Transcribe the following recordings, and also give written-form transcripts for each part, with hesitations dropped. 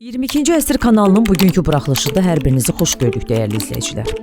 22-ci əsr kanalının bugünkü buraxılışında hər birinizi xoş gördük, dəyərli izləyicilər.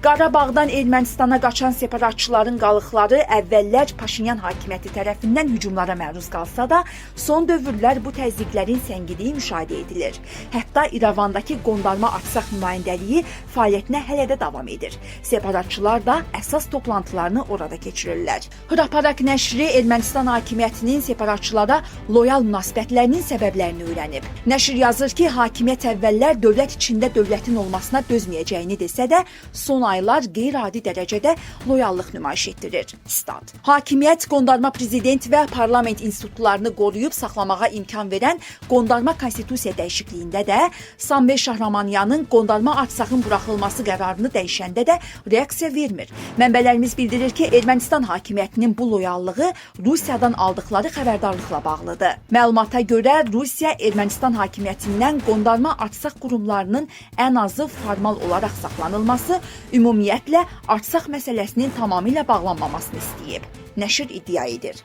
Qarabağdan Ermənistana qaçan separatçıların qalıqları əvvəllər Paşinyan hakimiyyəti tərəfindən hücumlara məruz qalsa da, son dövrlər bu təzyiqlərin səngidiyi müşahidə edilir. Hətta İrəvandakı qondarma Artsaq nümayəndəliyi fəaliyyətinə hələ də davam edir. Separatçılar da əsas toplantılarını orada keçirirlər. Hraparak nəşri Ermənistan hakimiyyətinin separatçılara loyal münasibətlərinin səbəblərini öyrənib. Nəşr yazır ki, hakimiyyət əvvəllər dövlət içində dövlətin olmasına dözməyəcəyini desə də, son aylar qeyri-adi dərəcədə loyallıq nümayiş etdirir. Stat. Hakimiyyət qondarma prezident və parlament institutlarını qoruyub saxlamağa imkan verən qondarma konstitusiya dəyişikliyində də, Samvel Şahramanyanın qondarma Artsaqın buraxılması qərarını dəyişəndə də reaksiya vermir. Mənbələrimiz bildirir ki, Ermənistan hakimiyyətinin bu loyallığı Rusiyadan aldıqları xəbərdarlıqla bağlıdır. Məlumata görə Rusiya Ermənistan hakimiyyətindən qondarma Artsaq qurumlarının ən azı formal olaraq saxlanılması, ümumiyyətlə Artsaq məsələsinin tamamilə bağlanmamasını istəyib. Nəşr iddia edir.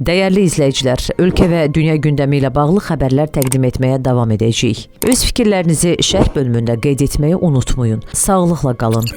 Dəyərli izləyicilər, ölkə və dünya gündəmi ilə bağlı xəbərlər təqdim etməyə davam edəcəyik. Öz fikirlərinizi şərh bölümündə qeyd etməyi unutmayın. Sağlıqla qalın.